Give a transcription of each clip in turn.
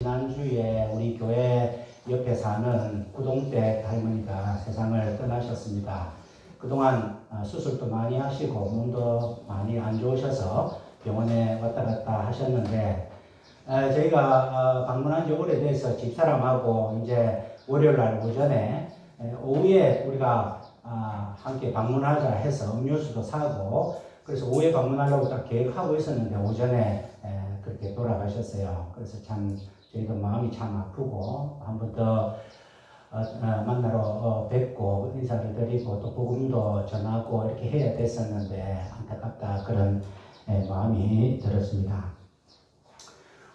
지난주에 우리 교회 옆에 사는 구동댁 할머니가 세상을 떠나셨습니다. 그동안 수술도 많이 하시고 몸도 많이 안 좋으셔서 병원에 왔다 갔다 하셨는데 저희가 방문한 지 오래돼서 집사람하고 이제 월요일날 오전에 오후에 우리가 함께 방문하자 해서 음료수도 사고 그래서 오후에 방문하려고 딱 계획하고 있었는데 오전에 그렇게 돌아가셨어요. 그래서 참 저희도 마음이 참 아프고 한 번 더 만나러 뵙고 인사를 드리고 또 복음도 전하고 이렇게 해야 됐었는데 안타깝다 그런 마음이 들었습니다.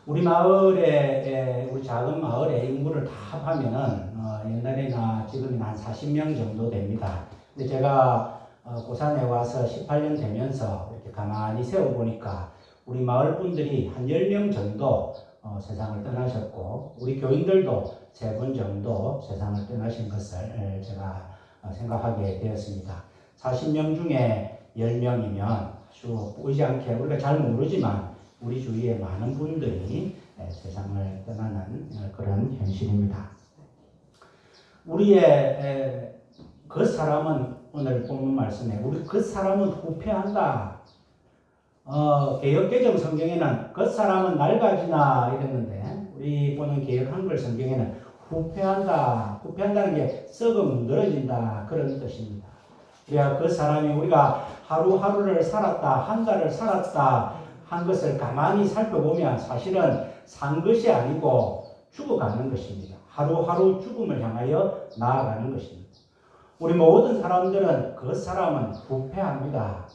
우리 마을에 우리 작은 마을에 인구를 다 합하면은 옛날에나 지금이나 한 40명 정도 됩니다. 근데 제가 고산에 와서 18년 되면서 이렇게 가만히 세워보니까 우리 마을 분들이 한 10명 정도 세상을 떠나셨고 우리 교인들도 3분 정도 세상을 떠나신 것을 제가 생각하게 되었습니다. 40명 중에 10명이면 아주 보이지 않게 우리가 잘 모르지만 우리 주위에 많은 분들이 세상을 떠나는 그런 현실입니다. 우리의 그 사람은 오늘 본문 말씀에 우리 그 사람은 후패한다. 개역개정 성경에는 그 사람은 낡아지나 이랬는데 우리 보는 개역 한글 성경에는 후패한다. 후패한다는 게 썩어 문드러진다 그런 뜻입니다. 그래야 그 사람이 우리가 하루하루를 살았다 한 달을 살았다 한 것을 가만히 살펴보면 사실은 산 것이 아니고 죽어가는 것입니다. 하루하루 죽음을 향하여 나아가는 것입니다. 우리 모든 사람들은 그 사람은 부패합니다.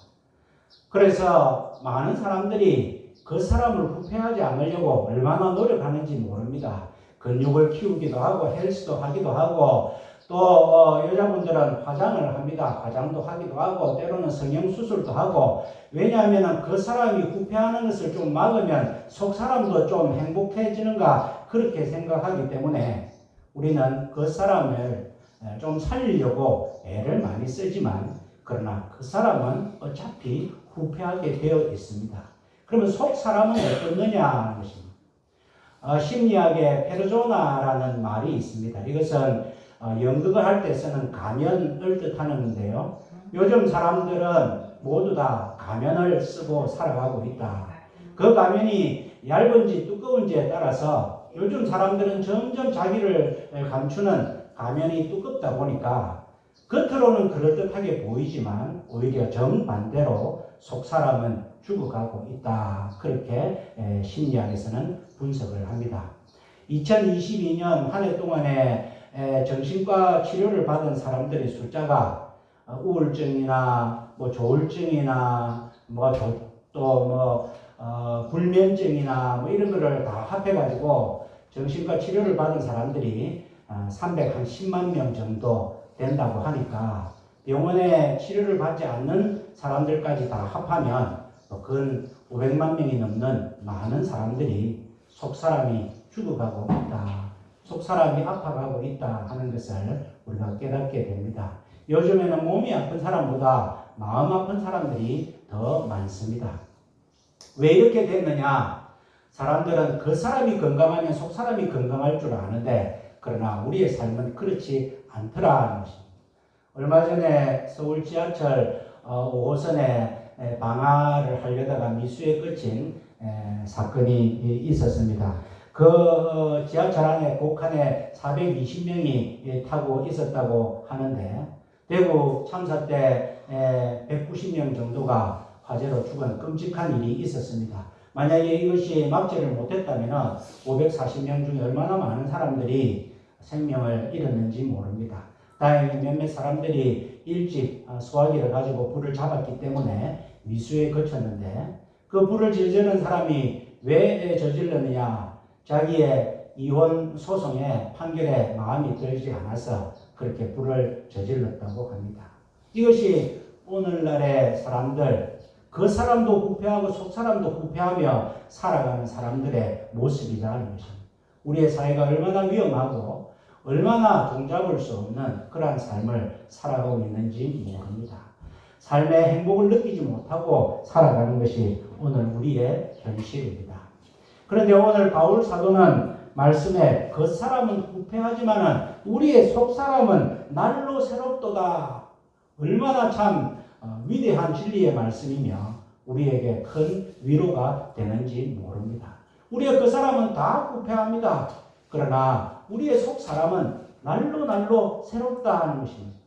그래서 많은 사람들이 그 사람을 부패하지 않으려고 얼마나 노력하는지 모릅니다. 근육을 키우기도 하고 헬스도 하기도 하고 또 여자분들은 화장을 합니다. 화장도 하기도 하고 때로는 성형수술도 하고 왜냐하면 그 사람이 후패하는 것을 좀 막으면 속 사람도 좀 행복해지는가 그렇게 생각하기 때문에 우리는 그 사람을 좀 살리려고 애를 많이 쓰지만 그러나 그 사람은 어차피 후패하게 되어 있습니다. 그러면 속 사람은 어떻느냐 하는 것입니다. 심리학에 페르소나라는 말이 있습니다. 이것은 연극을 할 때 쓰는 가면을 뜻하는데요. 요즘 사람들은 모두 다 가면을 쓰고 살아가고 있다. 그 가면이 얇은지 두꺼운지에 따라서 요즘 사람들은 점점 자기를 감추는 가면이 두껍다 보니까 겉으로는 그럴듯하게 보이지만 오히려 정반대로 속 사람은 죽어가고 있다. 그렇게 심리학에서는 분석을 합니다. 2022년 한 해 동안에 정신과 치료를 받은 사람들의 숫자가 우울증이나 조울증이나 불면증이나 이런 거를 다 합해가지고 정신과 치료를 받은 사람들이 310만 명 정도 된다고 하니까 병원에 치료를 받지 않는 사람들까지 다 합하면 근 500만 명이 넘는 많은 사람들이 속 사람이 죽어가고 있다. 속 사람이 아파가고 있다 하는 것을 우리가 깨닫게 됩니다. 요즘에는 몸이 아픈 사람보다 마음 아픈 사람들이 더 많습니다. 왜 이렇게 됐느냐? 사람들은 그 사람이 건강하면 속 사람이 건강할 줄 아는데 그러나 우리의 삶은 그렇지 않더라는 것입니다. 얼마 전에 서울 지하철 5호선에 방화를 하려다가 미수에 끝인 사건이 있었습니다. 그 지하철 안에 곡한에 420명이 타고 있었다고 하는데 대구 참사 때 190명 정도가 화재로 죽은 끔찍한 일이 있었습니다. 만약에 이것이 막지를 못했다면 540명 중에 얼마나 많은 사람들이 생명을 잃었는지 모릅니다. 다행히 몇몇 사람들이 일찍 소화기를 가지고 불을 잡았기 때문에 미수에 그쳤는데 그 불을 저지른 사람이 왜 저질렀느냐? 자기의 이혼 소송의 판결에 마음이 들지 않아서 그렇게 불을 저질렀다고 합니다. 이것이 오늘날의 사람들, 그 사람도 부패하고 속 사람도 부패하며 살아가는 사람들의 모습이라는 것입니다. 우리의 사회가 얼마나 위험하고 얼마나 종잡을 수 없는 그러한 삶을 살아가고 있는지 모릅니다. 삶의 행복을 느끼지 못하고 살아가는 것이 오늘 우리의 현실입니다. 그런데 오늘 바울 사도는 말씀에 겉사람은 후패하지만은 우리의 속사람은 날로 새롭도다. 얼마나 참 위대한 진리의 말씀이며 우리에게 큰 위로가 되는지 모릅니다. 우리의 겉사람은 다 후패합니다. 그러나 우리의 속사람은 날로 날로 새롭다 하는 것입니다.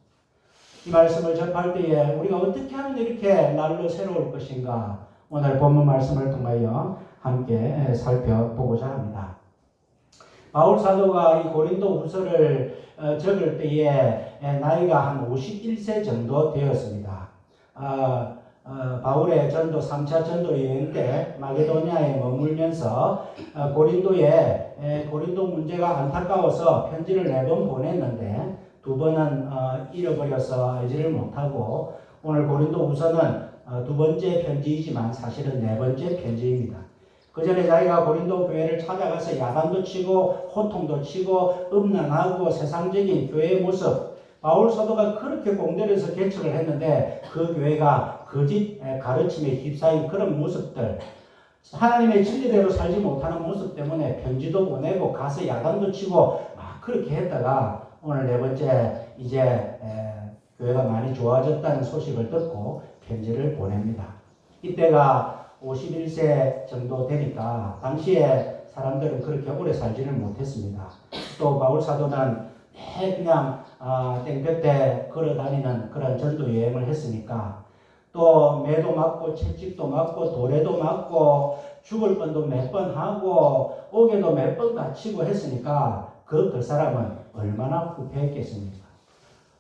이 말씀을 접할 때에 우리가 어떻게 하면 이렇게 날로 새로울 것인가 오늘 본문 말씀을 통하여 함께 살펴보고자 합니다. 바울 사도가 이 고린도 후서를 적을 때에 나이가 한 51세 정도 되었습니다. 바울의 전도 3차 전도 여행 때 마게도니아에 머물면서 고린도 문제가 안타까워서 편지를 4번 보냈는데 2번은 잃어버려서 알지를 못하고 오늘 고린도 후서는 2번째 편지이지만 사실은 4번째 편지입니다. 그 전에 자기가 고린도 교회를 찾아가서 야단도 치고 호통도 치고 음란하고 세상적인 교회의 모습, 바울 사도가 그렇게 공들여서 개척을 했는데 그 교회가 거짓 가르침에 휩싸인 그런 모습들, 하나님의 진리대로 살지 못하는 모습 때문에 편지도 보내고 가서 야단도 치고 막 그렇게 했다가 오늘 4번째 이제 교회가 많이 좋아졌다는 소식을 듣고 편지를 보냅니다. 이때가 51세 정도 되니까 당시에 사람들은 그렇게 오래 살지를 못했습니다. 또 바울 사도는 그냥 땡볕에 걸어다니는 그런 전도 여행을 했으니까 또 매도 맞고 채찍도 맞고 도래도 맞고 죽을 뻔도 몇 번 하고 옥에도 몇 번 갇히고 했으니까 그 사람은 얼마나 후패했겠습니까?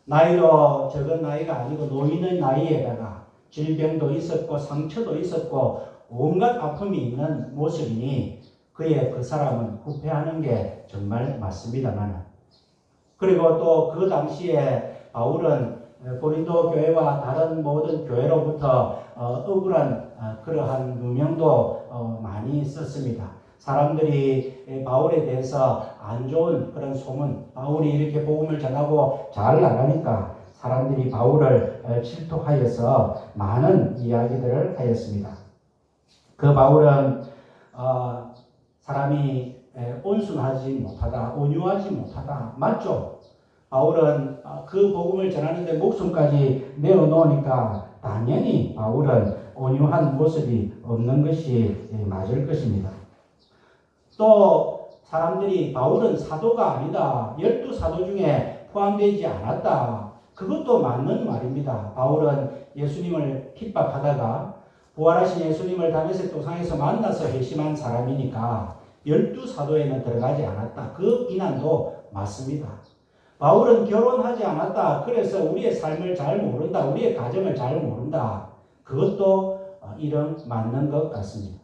나이도 적은 나이가 아니고 노인의 나이에다가 질병도 있었고 상처도 있었고 온갖 아픔이 있는 모습이니 그 사람은 후패하는 게 정말 맞습니다만, 그리고 또 그 당시에 바울은 고린도 교회와 다른 모든 교회로부터 억울한 그러한 누명도 많이 썼습니다. 사람들이 바울에 대해서 안 좋은 그런 소문, 바울이 이렇게 복음을 전하고 잘 나가니까 사람들이 바울을 질투하여서 많은 이야기들을 하였습니다. 그 바울은 사람이 온순하지 못하다, 온유하지 못하다. 맞죠? 바울은 그 복음을 전하는데 목숨까지 내어놓으니까 당연히 바울은 온유한 모습이 없는 것이 맞을 것입니다. 또 사람들이 바울은 사도가 아니다, 12사도 중에 포함되지 않았다. 그것도 맞는 말입니다. 바울은 예수님을 핍박하다가 부활하신 예수님을 다메섹 도상에서 만나서 회심한 사람이니까 12사도에는 들어가지 않았다. 그 비난도 맞습니다. 바울은 결혼하지 않았다. 그래서 우리의 삶을 잘 모른다. 우리의 가정을 잘 모른다. 그것도 이런 맞는 것 같습니다.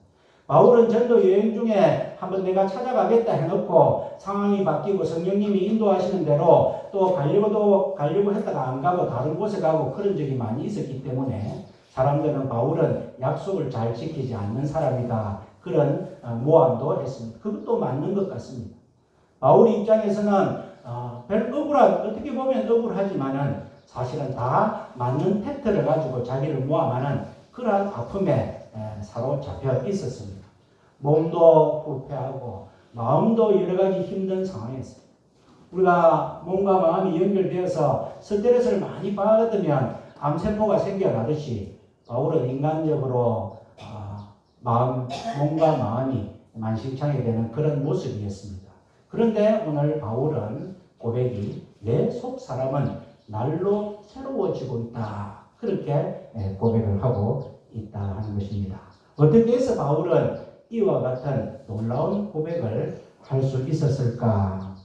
바울은 전도 여행 중에 한번 내가 찾아가겠다 해놓고 상황이 바뀌고 성령님이 인도하시는 대로 또 가려고 했다가 안 가고 다른 곳에 가고 그런 적이 많이 있었기 때문에 사람들은 바울은 약속을 잘 지키지 않는 사람이다. 그런 모함도 했습니다. 그것도 맞는 것 같습니다. 바울 입장에서는 어떻게 보면 억울하지만은 사실은 다 맞는 팩트를 가지고 자기를 모함하는 그러한 아픔에 사로잡혀 있었습니다. 몸도 불패하고 마음도 여러 가지 힘든 상황이었습니다. 우리가 몸과 마음이 연결되어서 스트레스를 많이 받으면 암세포가 생겨나듯이 바울은 인간적으로 몸과 마음이 만신창이 되는 그런 모습이었습니다. 그런데 오늘 바울은 고백이 내 속 사람은 날로 새로워지고 있다. 그렇게 고백을 하고 있다 하는 것입니다. 어떻게 해서 바울은 이와 같은 놀라운 고백을 할 수 있었을까?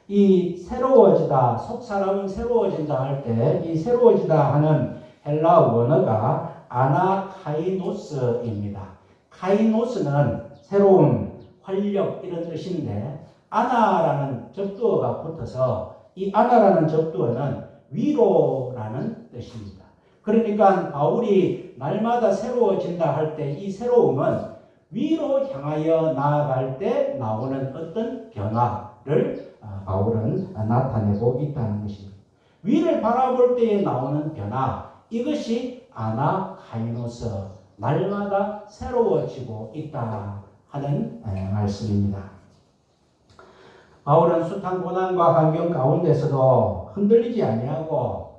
이 새로워지다, 속 사람은 새로워진다 할 때 이 새로워지다 하는 헬라 원어가 아나카이노스입니다. 카이노스는 새로움, 활력 이런 뜻인데 아나라는 접두어가 붙어서 이 아나라는 접두어는 위로라는 뜻입니다. 그러니까 바울이 날마다 새로워진다 할 때 이 새로움은 위로 향하여 나아갈 때 나오는 어떤 변화를 바울은 나타내고 있다는 것입니다. 위를 바라볼 때에 나오는 변화, 이것이 아나카이노스, 날마다 새로워지고 있다 하는 말씀입니다. 바울은 숱한 고난과 환경 가운데서도 흔들리지 아니하고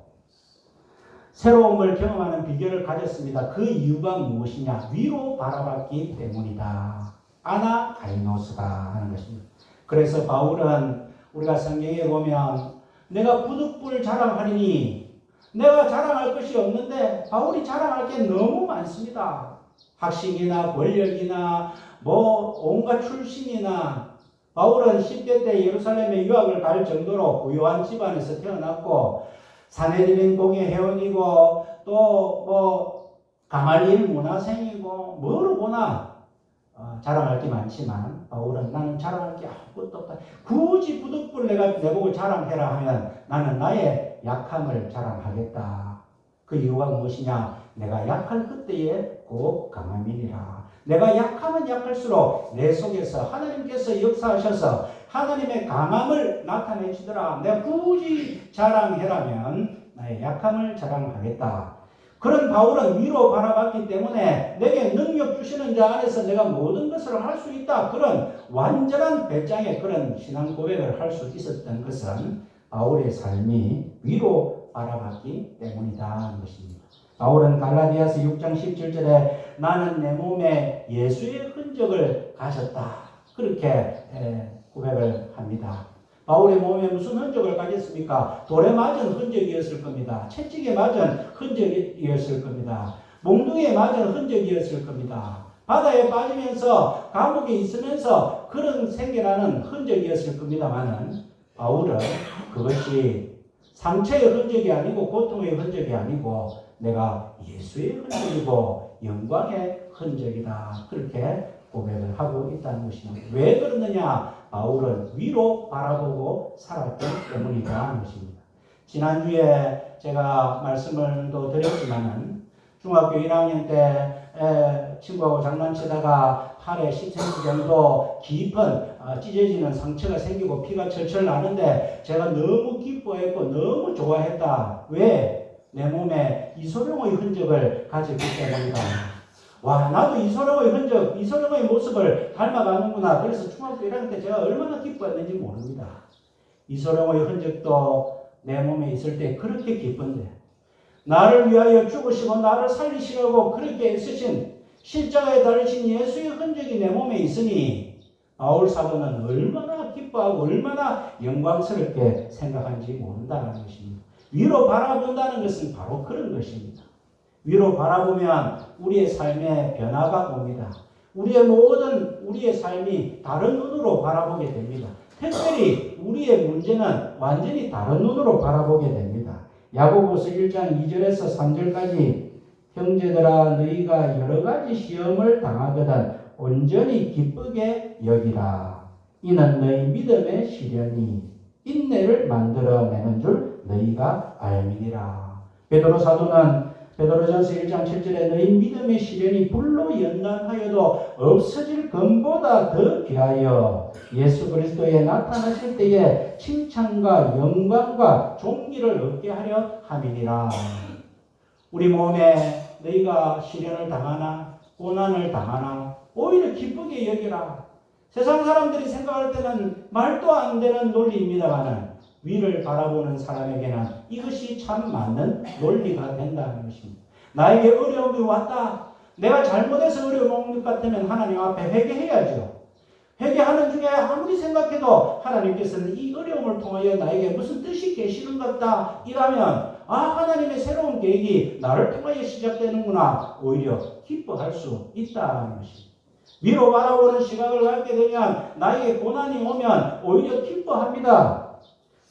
새로움을 경험하는 비결을 가졌습니다. 그 이유가 무엇이냐? 위로 바라봤기 때문이다. 아나가이노스다 하는 것입니다. 그래서 바울은 우리가 성경에 보면 내가 부득불 자랑하리니 내가 자랑할 것이 없는데 바울이 자랑할 게 너무 많습니다. 학식이나 권력이나 온갖 출신이나 바울은 10대 때 예루살렘에 유학을 갈 정도로 부유한 집안에서 태어났고 사내들인 공의 회원이고 또 가말리엘 문화생이고 뭐로 보나 자랑할 게 많지만 바울은 나는 자랑할 게 아무것도 없다. 굳이 부득불 내가 내보고 자랑해라 하면 나는 나의 약함을 자랑하겠다. 그 이유가 무엇이냐? 내가 약할 그때에 꼭 강함이니라. 내가 약하면 약할수록 내 속에서 하나님께서 역사하셔서 하나님의 강함을 나타내 주더라. 내가 굳이 자랑해라면 나의 약함을 자랑하겠다. 그런 바울은 위로 바라봤기 때문에 내게 능력 주시는 자 안에서 내가 모든 것을 할 수 있다. 그런 완전한 배짱의 그런 신앙 고백을 할 수 있었던 것은 바울의 삶이 위로 바라봤기 때문이다 하는 것입니다. 바울은 갈라디아서 6장 17절에 나는 내 몸에 예수의 흔적을 가졌다. 그렇게 고백을 합니다. 바울의 몸에 무슨 흔적을 가졌습니까? 돌에 맞은 흔적이었을 겁니다. 채찍에 맞은 흔적이었을 겁니다. 몽둥이에 맞은 흔적이었을 겁니다. 바다에 빠지면서 감옥에 있으면서 그런 생겨나는 흔적이었을 겁니다만은 바울은 그것이 상처의 흔적이 아니고 고통의 흔적이 아니고 내가 예수의 흔적이고 영광의 흔적이다. 그렇게 고백을 하고 있다는 것입니다. 왜 그러느냐? 바울은 위로 바라보고 살았기 때문이다 하는 것입니다. 지난주에 제가 말씀을 또 드렸지만은 중학교 1학년 때 친구하고 장난치다가 팔에 10cm 정도 깊은 찢어지는 상처가 생기고 피가 철철 나는데 제가 너무 기뻐했고 너무 좋아했다. 왜? 내 몸에 이소룡의 흔적을 가졌기 때문이다. 와, 나도 이소룡의 흔적, 이소룡의 모습을 닮아가는구나. 그래서 중학교 1학년 때 제가 얼마나 기뻐했는지 모릅니다. 이소룡의 흔적도 내 몸에 있을 때 그렇게 기쁜데 나를 위하여 죽으시고 나를 살리시려고 그렇게 애쓰신 십자가에 달리신 예수의 흔적이 내 몸에 있으니 바울 사도는 얼마나 기뻐하고 얼마나 영광스럽게 생각하는지 모른다는 것입니다. 위로 바라본다는 것은 바로 그런 것입니다. 위로 바라보면 우리의 삶에 변화가 옵니다. 우리의 삶이 다른 눈으로 바라보게 됩니다. 특별히 우리의 문제는 완전히 다른 눈으로 바라보게 됩니다. 야고보서 1장 2절에서 3절까지 형제들아 너희가 여러 가지 시험을 당하거든 온전히 기쁘게 여기라. 이는 너희 믿음의 시련이 인내를 만들어내는 줄 너희가 알미니라. 베드로 사도는 베드로전서 1장 7절에 너희 믿음의 시련이 불로 연단하여도 없어질 금보다 더 귀하여 예수 그리스도에 나타나실 때에 칭찬과 영광과 존귀를 얻게 하려 함이니라. 우리 몸에 너희가 시련을 당하나 고난을 당하나 오히려 기쁘게 여기라. 세상 사람들이 생각할 때는 말도 안 되는 논리입니다만 위를 바라보는 사람에게는 이것이 참 맞는 논리가 된다는 것입니다. 나에게 어려움이 왔다. 내가 잘못해서 어려움이 온 것 같으면 하나님 앞에 회개해야죠. 회개하는 중에 아무리 생각해도 하나님께서는 이 어려움을 통하여 나에게 무슨 뜻이 계시는 것 같다. 이라면 하나님의 새로운 계획이 나를 통하여 시작되는구나. 오히려 기뻐할 수 있다는 것입니다. 위로 바라보는 시각을 갖게 되면 나에게 고난이 오면 오히려 기뻐합니다.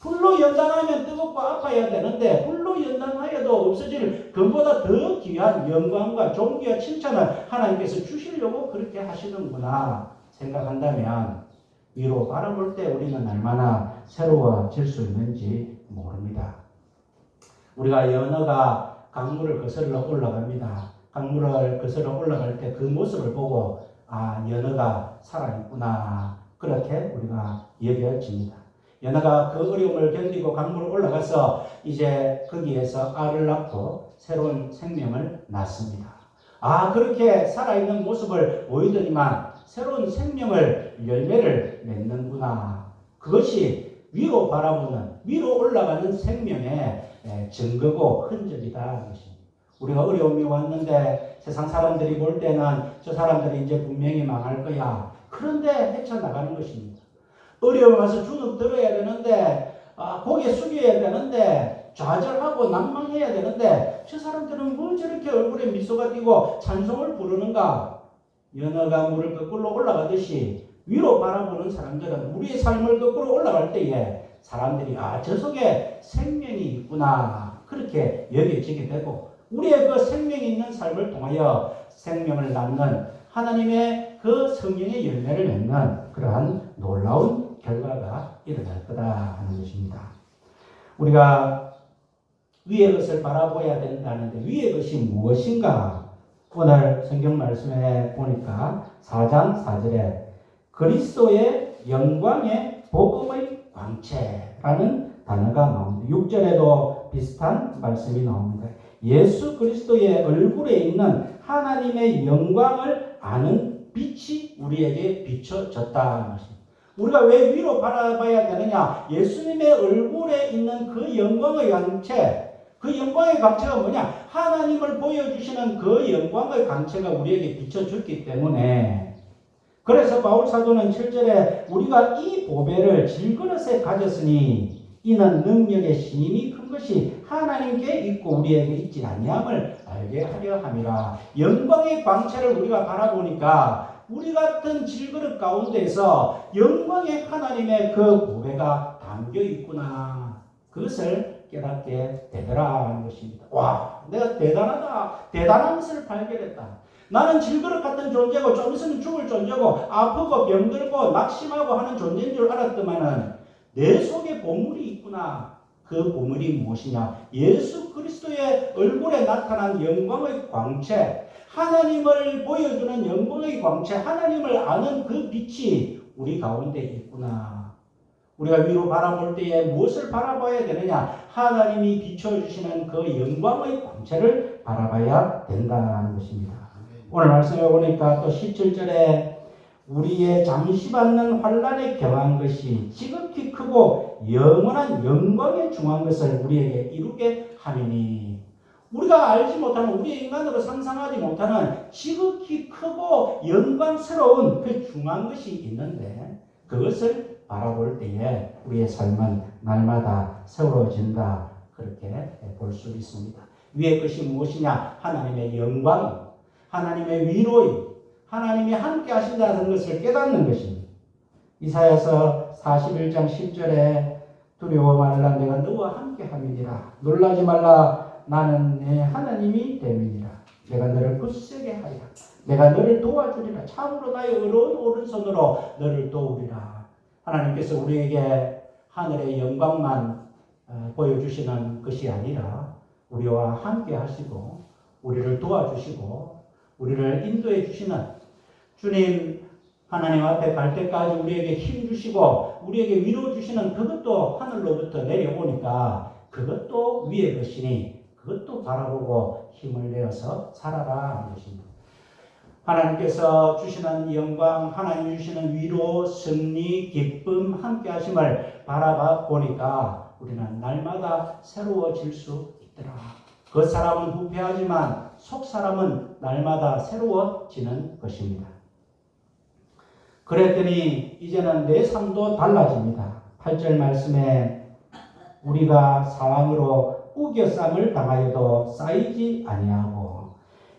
불로 연단하면 뜨겁고 아파야 되는데 불로 연단하여도 없어질 금보다 더 귀한 영광과 존귀와 칭찬을 하나님께서 주시려고 그렇게 하시는구나 생각한다면 위로 바라볼 때 우리는 얼마나 새로워질 수 있는지 모릅니다. 우리가 연어가 강물을 거슬러 올라갑니다. 강물을 거슬러 올라갈 때 그 모습을 보고 연어가 살아있구나 그렇게 우리가 여겨집니다. 연어가 그 어려움을 견디고 강물을 올라가서 이제 거기에서 알을 낳고 새로운 생명을 낳습니다. 그렇게 살아있는 모습을 보이더니만 새로운 생명을 열매를 맺는구나. 그것이 위로 바라보는, 위로 올라가는 생명의 증거고 흔적이다. 우리가 어려움이 왔는데 세상 사람들이 볼 때는 저 사람들이 이제 분명히 망할 거야. 그런데 헤쳐나가는 것입니다. 어려움 와서 주눅 들어야 되는데, 고개 숙여야 되는데, 좌절하고 난망해야 되는데, 저 사람들은 뭐 저렇게 얼굴에 미소가 띄고 찬송을 부르는가? 연어가 물을 거꾸로 올라가듯이 위로 바라보는 사람들은 우리의 삶을 거꾸로 올라갈 때에 사람들이 저 속에 생명이 있구나. 그렇게 여겨지게 되고, 우리의 그 생명이 있는 삶을 통하여 생명을 낳는 하나님의 그 성령의 열매를 맺는 그러한 놀라운 결과가 일어날 거다 하는 것입니다. 우리가 위의 것을 바라보아야 된다는데 위의 것이 무엇인가? 오늘 성경 말씀에 보니까 4장 4절에 그리스도의 영광의 복음의 광채라는 단어가 나옵니다. 6절에도 비슷한 말씀이 나옵니다. 예수 그리스도의 얼굴에 있는 하나님의 영광을 아는 빛이 우리에게 비춰졌다. 우리가 왜 위로 바라봐야 되느냐? 예수님의 얼굴에 있는 그 영광의 광채, 그 영광의 광채가 뭐냐? 하나님을 보여주시는 그 영광의 광채가 우리에게 비춰졌기 때문에, 그래서 바울 사도는 7절에 우리가 이 보배를 질그릇에 가졌으니 이는 능력의 신임이 큰 것이 하나님께 있고 우리에게 있지 아니함을 알게 하려 함이라. 영광의 광채를 우리가 바라보니까 우리 같은 질그릇 가운데서 영광의 하나님의 그 보배가 담겨 있구나. 그것을 깨닫게 되더라 하는 것입니다. 와, 내가 대단하다. 대단한 것을 발견했다. 나는 질그릇 같은 존재고 좀 있으면 죽을 존재고 아프고 병들고 낙심하고 하는 존재인 줄 알았더만은 내 속에 보물이 있구나. 그 보물이 무엇이냐? 예수 그리스도의 얼굴에 나타난 영광의 광채, 하나님을 보여주는 영광의 광채, 하나님을 아는 그 빛이 우리 가운데 있구나. 우리가 위로 바라볼 때에 무엇을 바라봐야 되느냐? 하나님이 비춰주시는 그 영광의 광채를 바라봐야 된다는 것입니다. 오늘 말씀에 보니까 또 17절에 우리의 잠시 받는 환난에 경한 것이 지극히 크고 영원한 영광에 중한 것을 우리에게 이루게 하리니, 우리가 알지 못하는, 우리의 인간으로 상상하지 못하는 지극히 크고 영광스러운 그 중한 것이 있는데 그것을 바라볼 때에 우리의 삶은 날마다 새로워진다. 그렇게 볼 수 있습니다. 위의 것이 무엇이냐? 하나님의 영광, 하나님의 위로임, 하나님이 함께 하신다는 것을 깨닫는 것입니다. 이사야서 41장 10절에 두려워 말라 내가 너와 함께 함이니라. 놀라지 말라 나는 내 하나님이 됨이니라. 내가 너를 굳세게 하리라. 내가 너를 도와주리라. 참으로 나의 의로운 오른손으로 너를 도우리라. 하나님께서 우리에게 하늘의 영광만 보여주시는 것이 아니라 우리와 함께 하시고 우리를 도와주시고 우리를 인도해 주시는 주님 하나님 앞에 갈 때까지 우리에게 힘 주시고 우리에게 위로 주시는 그것도 하늘로부터 내려오니까 그것도 위의 것이니 그것도 바라보고 힘을 내어서 살아라 하는 것입니다. 하나님께서 주시는 영광, 하나님 주시는 위로, 승리, 기쁨, 함께 하심을 바라봐 보니까 우리는 날마다 새로워질 수 있더라. 그 사람은 부패하지만 속 사람은 날마다 새로워지는 것입니다. 그랬더니 이제는 내 삶도 달라집니다. 8절 말씀에 우리가 상황으로 우겨쌈을 당하여도 쌓이지 아니하고,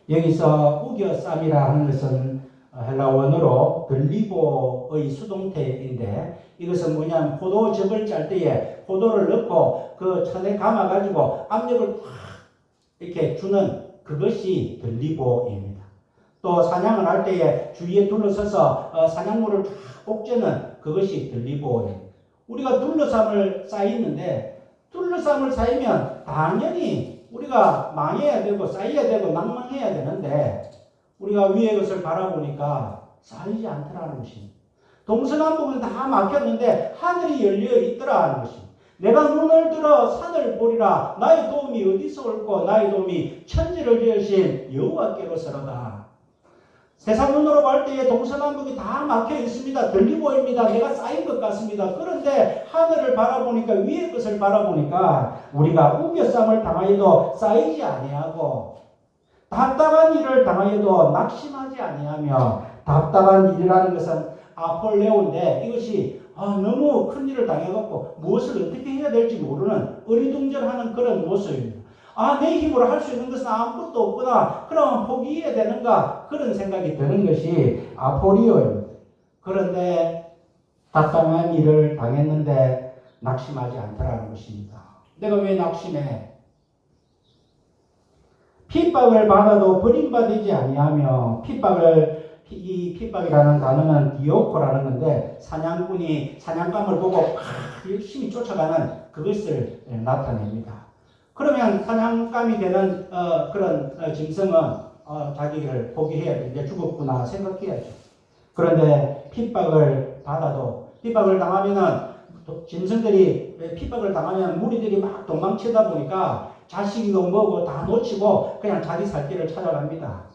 여기서 우겨쌈이라 하는 것은 헬라 원어로 들리보의 수동태인데 이것은 뭐냐면 포도즙을 짤 때에 포도를 넣고 그 천에 감아가지고 압력을 확 이렇게 주는 그것이 들리보입니다. 또 사냥을 할 때에 주위에 둘러서서 사냥물을 쫙 옥죄는 그것이 들리보예요. 우리가 둘러쌈을 쌓이는데 둘러쌈을 쌓이면 당연히 우리가 망해야 되고 쌓여야 되고 낭망해야 되는데 우리가 위의 것을 바라보니까 쌓이지 않더라는 것입니다. 동서남북은 다 막혔는데 하늘이 열려 있더라는 것입니다. 내가 눈을 들어 산을 보리라. 나의 도움이 어디서 올고 나의 도움이 천지를 지으신 여호와께로서로다. 세상 눈으로 볼 때에 동서남북이 다 막혀 있습니다. 들리 보입니다. 내가 쌓인 것 같습니다. 그런데 하늘을 바라보니까, 위의 것을 바라보니까 우리가 우겨쌈을 당하여도 쌓이지 아니하고, 답답한 일을 당하여도 낙심하지 아니하며, 답답한 일이라는 것은 아폴레오인데, 이것이 너무 큰 일을 당해갖고 무엇을 어떻게 해야 될지 모르는 어리둥절하는 그런 모습입니다. 내 힘으로 할 수 있는 것은 아무것도 없구나. 그럼 포기해야 되는가? 그런 생각이 드는 것이 아포리오입니다. 그런데 답답한 일을 당했는데 낙심하지 않더라는 것입니다. 내가 왜 낙심해? 핍박을 받아도 버림받지 아니하며, 이 핍박이라는 단어는 디오코라는 건데, 사냥꾼이 사냥감을 보고 열심히 쫓아가는 그것을 나타냅니다. 그러면 사냥감이 되는 그런 짐승은 자기를 포기해야 돼. 이제 죽었구나 생각해야죠. 그런데 핍박을 당하면은, 짐승들이 핍박을 당하면 무리들이 막 도망치다 보니까 자식이고 뭐고 다 놓치고 그냥 자기 살 길을 찾아갑니다.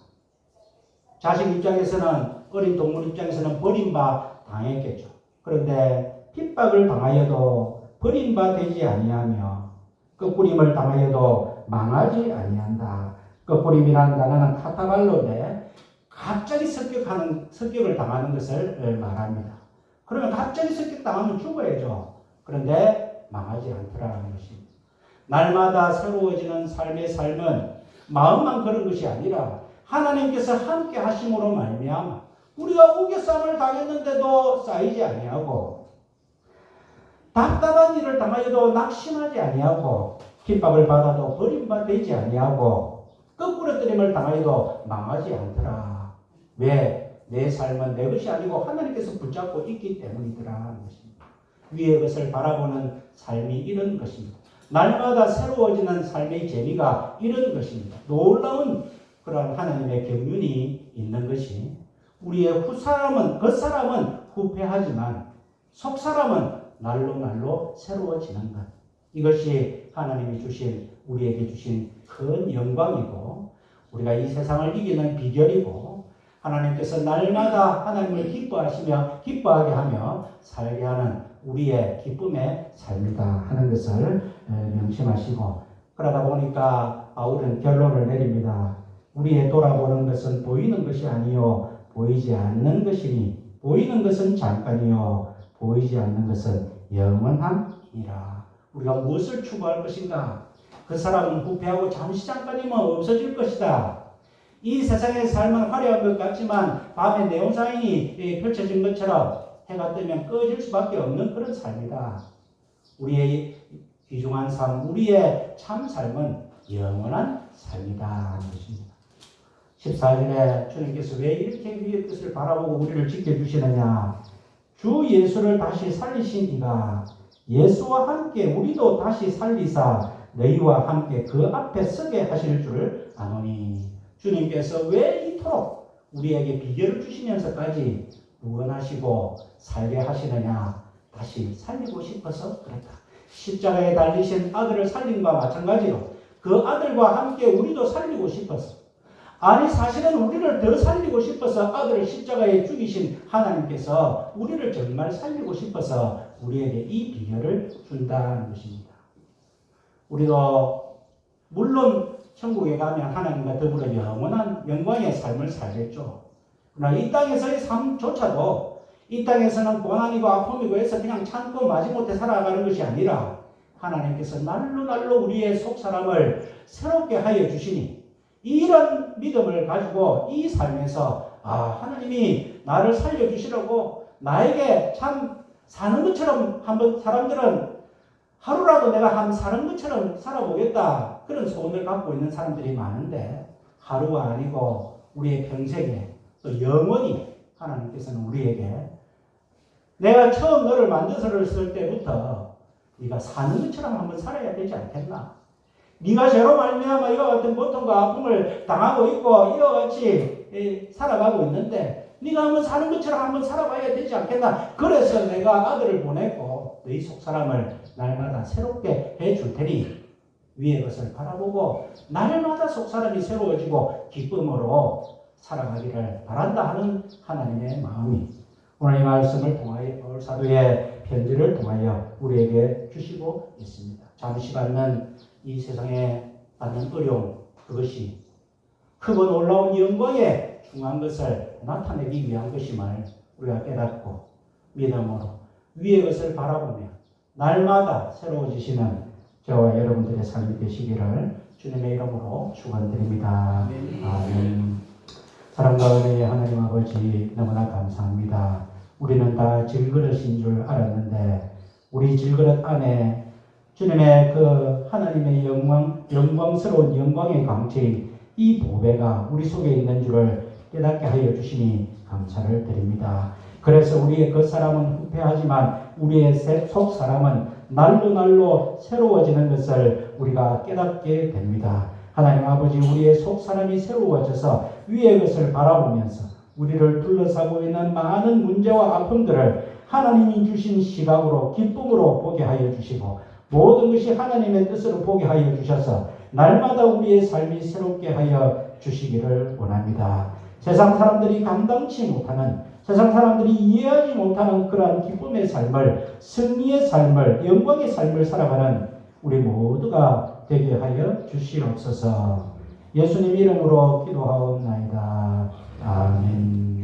자식 입장에서는, 어린 동물 입장에서는 버림바 당했겠죠. 그런데 핍박을 당하여도 버림바 되지 아니하며, 끄꾸림을 당하여도 망하지 아니한다. 끄꾸림이라는 단어는 카타발로인데, 갑자기 습격을 당하는 것을 말합니다. 그러면 갑자기 습격당하면 죽어야죠. 그런데 망하지 않더라는 것입니다. 날마다 새로워지는 삶의 삶은 마음만 그런 것이 아니라 하나님께서 함께 하심으로 말미암아 우리가 우겨쌈을 당했는데도 쌓이지 아니하고, 답답한 일을 당하여도 낙심하지 아니하고, 핍박을 받아도 버림받지 아니하고, 거꾸러뜨림을 당하여도 망하지 않더라. 왜? 내 삶은 내 것이 아니고 하나님께서 붙잡고 있기 때문이더라 하는 것입니다. 위의 것을 바라보는 삶이 이런 것입니다. 날마다 새로워지는 삶의 재미가 이런 것입니다. 놀라운 그런 하나님의 경륜이 있는 것이, 우리의 겉사람은 후패하지만 속사람은 날로 새로워지는 것. 이것이 하나님이 우리에게 주신 큰 영광이고, 우리가 이 세상을 이기는 비결이고, 하나님께서 날마다 하나님을 기뻐하게 하며 살게 하는 우리의 기쁨의 삶이다 하는 것을 명심하시고, 그러다 보니까 바울은 결론을 내립니다. 우리의 돌아보는 것은 보이는 것이 아니요 보이지 않는 것이니, 보이는 것은 잠깐이요 보이지 않는 것은 영원함이라. 우리가 무엇을 추구할 것인가? 그 사람은 부패하고 잠시 잠깐이면 없어질 것이다. 이 세상의 삶은 화려한 것 같지만 밤에 네온사인이 펼쳐진 것처럼 해가 뜨면 꺼질 수밖에 없는 그런 삶이다. 우리의 귀중한 삶, 우리의 참 삶은 영원한 삶이다 하는 것입니다. 14절에 주님께서 왜 이렇게 위의 뜻을 바라보고 우리를 지켜주시느냐? 주 예수를 다시 살리신 이가 예수와 함께 우리도 다시 살리사 너희와 함께 그 앞에 서게 하실 줄 아노니. 주님께서 왜 이토록 우리에게 비결을 주시면서까지 구원하시고 살게 하시느냐? 다시 살리고 싶어서 그렇다. 십자가에 달리신 아들을 살림과 마찬가지로 그 아들과 함께 우리도 살리고 싶어서, 아니 사실은 우리를 더 살리고 싶어서 아들을 십자가에 죽이신 하나님께서 우리를 정말 살리고 싶어서 우리에게 이 비결을 준다는 것입니다. 우리도 물론 천국에 가면 하나님과 더불어 영원한 영광의 삶을 살겠죠. 그러나 이 땅에서의 삶조차도, 이 땅에서는 고난이고 아픔이고 해서 그냥 참고 마지못해 살아가는 것이 아니라 하나님께서 날로 우리의 속사람을 새롭게 하여 주시니, 이런 믿음을 가지고 이 삶에서 하나님이 나를 살려주시려고 나에게 참 사는 것처럼, 한번 사람들은 하루라도 내가 사는 것처럼 살아보겠다, 그런 소원을 갖고 있는 사람들이 많은데, 하루가 아니고 우리의 평생에 또 영원히 하나님께서는 우리에게 내가 처음 너를 만들었을 때부터 네가 사는 것처럼 한번 살아야 되지 않겠나? 네가 죄로 말미암아 이와 같은 고통과 아픔을 당하고 있고 이와 같이 살아가고 있는데 네가 한번 사는 것처럼 한번 살아봐야 되지 않겠나? 그래서 내가 아들을 보냈고 너희 속사람을 날마다 새롭게 해줄 테니 위의 것을 바라보고 날마다 속사람이 새로워지고 기쁨으로 살아가기를 바란다 하는 하나님의 마음이 오늘 이 말씀을 통하여 바울 사도의 편지를 통하여 우리에게 주시고 있습니다. 잠시 받는 이 세상에 받는 어려움, 그것이 크고 놀라운 영광에 중요한 것을 나타내기 위한 것임을 우리가 깨닫고 믿음으로 위의 것을 바라보며 날마다 새로워지시는 저와 여러분들의 삶이 되시기를 주님의 이름으로 축원드립니다. 아멘. 사랑과 은혜의 하나님 아버지 너무나 감사합니다. 우리는 다 질그릇인 줄 알았는데 우리 질그릇 안에 주님의 그 하나님의 영광스러운 영광의 강체인 이 보배가 우리 속에 있는 줄을 깨닫게 하여 주시니 감사를 드립니다. 그래서 우리의 겉사람은 후패하지만 우리의 속 사람은 날로 새로워지는 것을 우리가 깨닫게 됩니다. 하나님 아버지, 우리의 속 사람이 새로워져서 위의 것을 바라보면서 우리를 둘러싸고 있는 많은 문제와 아픔들을 하나님이 주신 시각으로 기쁨으로 보게 하여 주시고 모든 것이 하나님의 뜻으로 보게 하여 주셔서 날마다 우리의 삶이 새롭게 하여 주시기를 원합니다. 세상 사람들이 감당치 못하는, 세상 사람들이 이해하지 못하는 그러한 기쁨의 삶을, 승리의 삶을, 영광의 삶을 살아가는 우리 모두가 되게 하여 주시옵소서. 예수님 이름으로 기도하옵나이다. 아멘.